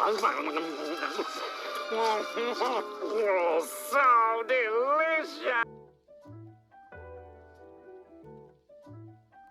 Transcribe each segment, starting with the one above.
So delicious.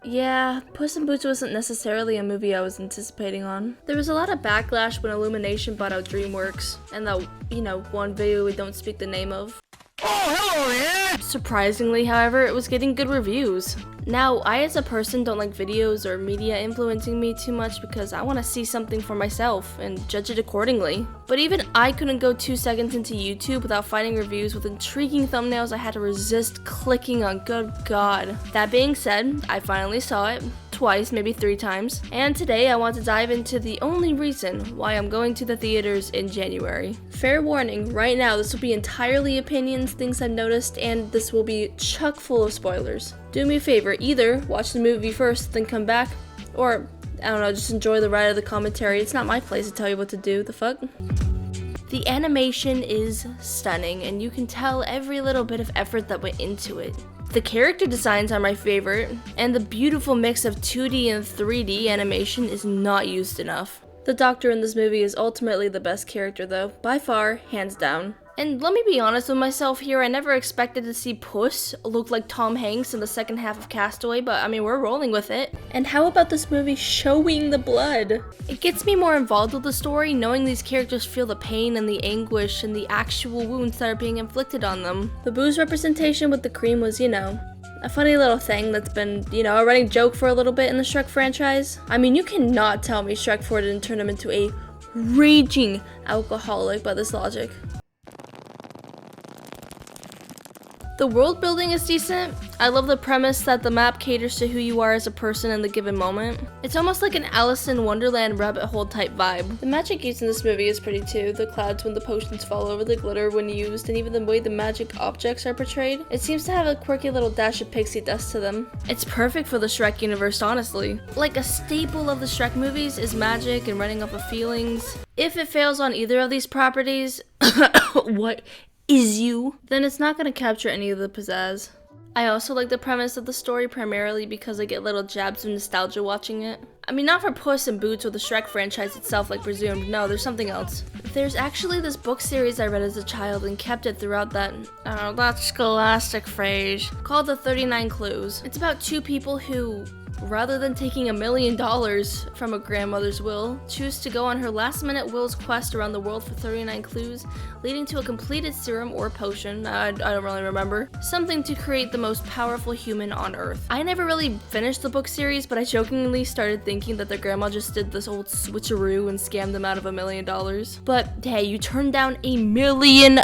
Yeah, Puss in Boots wasn't necessarily a movie I was anticipating on. There was a lot of backlash when Illumination bought out Dreamworks, and that, one video we don't speak the name of. Oh, hello there! Surprisingly, however, it was getting good reviews. Now, I as a person don't like videos or media influencing me too much because I want to see something for myself and judge it accordingly. But even I couldn't go 2 seconds into YouTube without finding reviews with intriguing thumbnails I had to resist clicking on. Good God. That being said, I finally saw it. Twice, maybe 3 times, and today I want to dive into the only reason why I'm going to the theaters in January. Fair warning, right now this will be entirely opinions, things I've noticed, and this will be chock full of spoilers. Do me a favor, either watch the movie first, then come back, or, I don't know, just enjoy the ride of the commentary. It's not my place to tell you what to do, the fuck? The animation is stunning, and you can tell every little bit of effort that went into it. The character designs are my favorite, and the beautiful mix of 2D and 3D animation is not used enough. The Doctor in this movie is ultimately the best character though, by far, hands down. And let me be honest with myself here, I never expected to see Puss look like Tom Hanks in the second half of Castaway, but I mean, we're rolling with it. And how about this movie showing the blood? It gets me more involved with the story, knowing these characters feel the pain and the anguish and the actual wounds that are being inflicted on them. The booze representation with the cream was, a funny little thing that's been, a running joke for a little bit in the Shrek franchise. I mean, you cannot tell me Shrek 4 didn't turn him into a raging alcoholic by this logic. The world building is decent. I love the premise that the map caters to who you are as a person in the given moment. It's almost like an Alice in Wonderland rabbit hole type vibe. The magic used in this movie is pretty too. The clouds when the potions fall over, the glitter when used, and even the way the magic objects are portrayed. It seems to have a quirky little dash of pixie dust to them. It's perfect for the Shrek universe, honestly. Like a staple of the Shrek movies is magic and running off of feelings. If it fails on either of these properties, what is you? Then it's not going to capture any of the pizzazz. I also like the premise of the story primarily because I get little jabs of nostalgia watching it. I mean, not for Puss in Boots or the Shrek franchise itself like presumed, no, there's something else. There's actually this book series I read as a child and kept it throughout that scholastic phase, called The 39 Clues. It's about 2 people who, rather than taking $1 million from a grandmother's will, choose to go on her last-minute will's quest around the world for 39 clues, leading to a completed serum or potion, I don't really remember, something to create the most powerful human on Earth. I never really finished the book series, but I jokingly started thinking that their grandma just did this old switcheroo and scammed them out of $1 million. But hey, you turned down $1 million!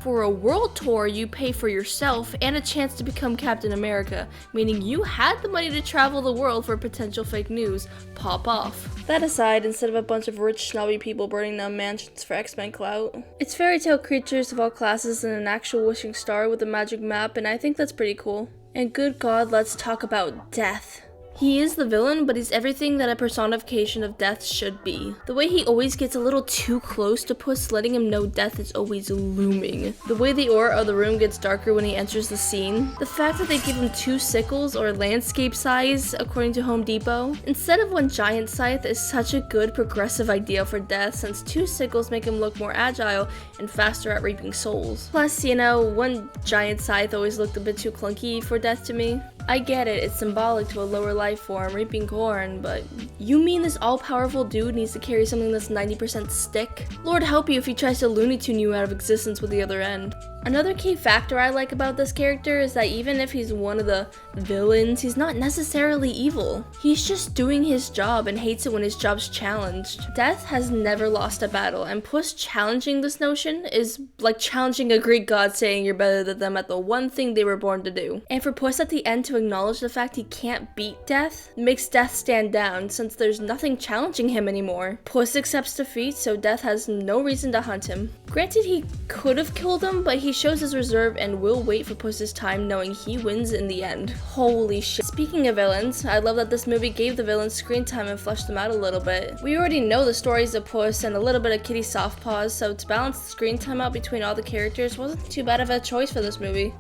For a world tour, you pay for yourself and a chance to become Captain America, meaning you had the money to travel the world for potential fake news pop off. That aside, instead of a bunch of rich snobby people burning down mansions for X-Men clout, it's fairy tale creatures of all classes and an actual wishing star with a magic map, and I think that's pretty cool. And good God, let's talk about death. He is the villain, but he's everything that a personification of death should be. The way he always gets a little too close to Puss, letting him know death is always looming. The way the aura of the room gets darker when he enters the scene. The fact that they give him 2 sickles, or landscape size, according to Home Depot, instead of 1 giant scythe is such a good progressive idea for death, since 2 sickles make him look more agile and faster at reaping souls. Plus, 1 giant scythe always looked a bit too clunky for death to me. I get it, it's symbolic to a lower life form, reaping corn, but you mean this all-powerful dude needs to carry something that's 90% stick? Lord help you if he tries to Looney Tune you out of existence with the other end. Another key factor I like about this character is that even if he's one of the villains, he's not necessarily evil. He's just doing his job and hates it when his job's challenged. Death has never lost a battle, and Puss challenging this notion is like challenging a Greek god saying you're better than them at the one thing they were born to do. And for Puss at the end to acknowledge the fact he can't beat death makes death stand down, since there's nothing challenging him anymore. Puss accepts defeat, so death has no reason to hunt him. Granted, he could have killed him, but he shows his reserve and will wait for Puss's time, knowing he wins in the end. Holy shit. Speaking of villains, I love that this movie gave the villains screen time and fleshed them out a little bit. We already know the stories of Puss and a little bit of Kitty soft paws, so to balance the screen time out between all the characters wasn't too bad of a choice for this movie.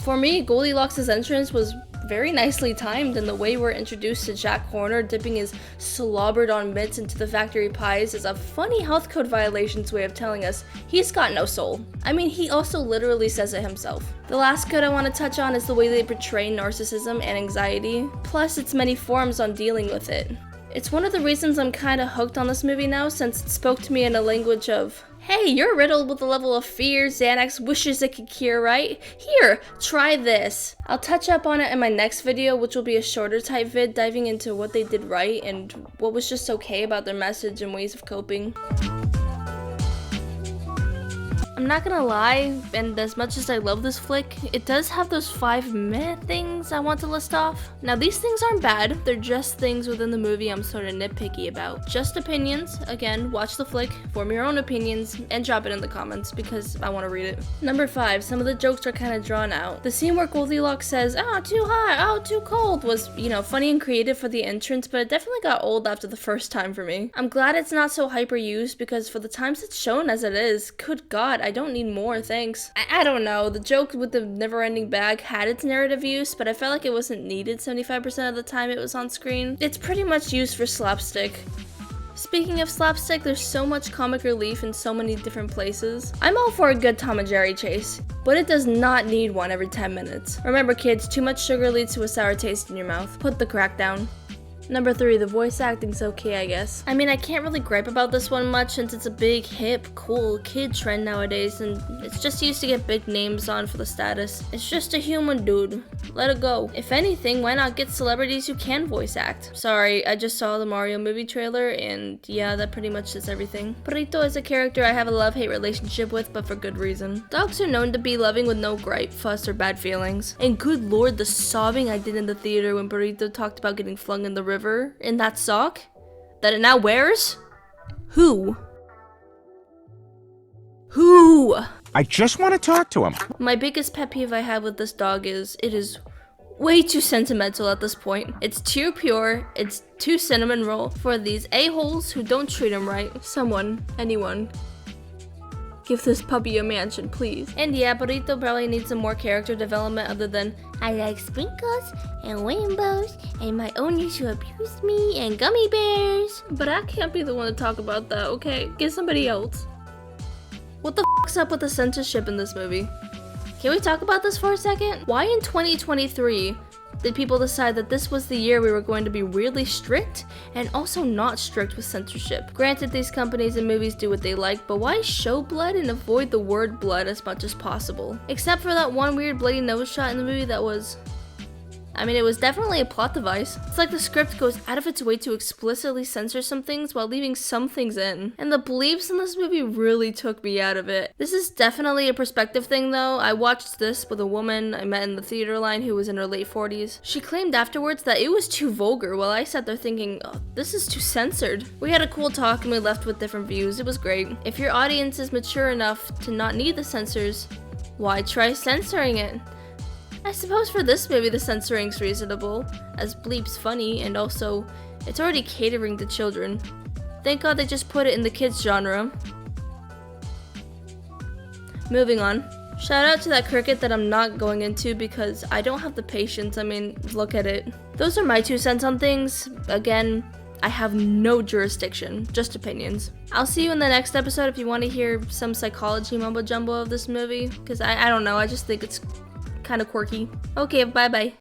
For me, Goldilocks' entrance was very nicely timed, and the way we're introduced to Jack Horner dipping his slobbered on mitts into the factory pies is a funny health code violations way of telling us he's got no soul. I mean, he also literally says it himself. The last code I want to touch on is the way they portray narcissism and anxiety, plus its many forms on dealing with it. It's one of the reasons I'm kinda hooked on this movie now, since it spoke to me in a language of, hey, you're riddled with a level of fear Xanax wishes it could cure, right? Here, try this. I'll touch up on it in my next video, which will be a shorter type vid diving into what they did right and what was just okay about their message and ways of coping. I'm not gonna lie, and as much as I love this flick, it does have those 5 meh things I want to list off. Now these things aren't bad, they're just things within the movie I'm sort of nitpicky about. Just opinions, again, watch the flick, form your own opinions, and drop it in the comments because I want to read it. Number 5, some of the jokes are kind of drawn out. The scene where Goldilocks says, "Oh, too hot, oh, too cold," was, funny and creative for the entrance, but it definitely got old after the first time for me. I'm glad it's not so hyper used because for the times it's shown as it is, good god, I don't need more, thanks. I don't know, the joke with the never-ending bag had its narrative use, but I felt like it wasn't needed 75% of the time it was on screen. It's pretty much used for slapstick. Speaking of slapstick, there's so much comic relief in so many different places. I'm all for a good Tom and Jerry chase, but it does not need one every 10 minutes. Remember kids, too much sugar leads to a sour taste in your mouth. Put the crack down. Number 3, the voice acting's okay, I guess. I mean, I can't really gripe about this one much since it's a big, hip, cool kid trend nowadays, and it's just used to get big names on for the status. It's just a human dude. Let it go. If anything, why not get celebrities who can voice act? Sorry, I just saw the Mario movie trailer, and yeah, that pretty much says everything. Burrito is a character I have a love-hate relationship with, but for good reason. Dogs are known to be loving with no gripe, fuss, or bad feelings. And good lord, the sobbing I did in the theater when Burrito talked about getting flung in the river in that sock that it now wears? Who? I just want to talk to him. My biggest pet peeve I have with this dog is it is way too sentimental at this point. It's too pure, it's too cinnamon roll for these a-holes who don't treat him right. Someone, anyone, give this puppy a mansion, please. And yeah, Burrito probably needs some more character development other than I like sprinkles and rainbows and my owners who abuse me and gummy bears. But I can't be the one to talk about that, okay? Get somebody else. What the f***'s up with the censorship in this movie? Can we talk about this for a second? Why in 2023 did people decide that this was the year we were going to be really strict and also not strict with censorship? Granted, these companies and movies do what they like, but why show blood and avoid the word blood as much as possible? Except for that one weird bloody nose shot in the movie that was... I mean, it was definitely a plot device. It's like the script goes out of its way to explicitly censor some things while leaving some things in. And the bleeps in this movie really took me out of it. This is definitely a perspective thing though. I watched this with a woman I met in the theater line who was in her late 40s. She claimed afterwards that it was too vulgar while I sat there thinking, oh, this is too censored. We had a cool talk and we left with different views. It was great. If your audience is mature enough to not need the censors, why try censoring it? I suppose for this movie the censoring's reasonable, as bleep's funny and also it's already catering to children. Thank god they just put it in the kids genre. Moving on. Shout out to that cricket that I'm not going into because I don't have the patience. I mean, look at it. Those are my 2 cents on things. Again, I have no jurisdiction, just opinions. I'll see you in the next episode if you want to hear some psychology mumbo jumbo of this movie, because I don't know, I just think it's kind of quirky. Okay, bye bye.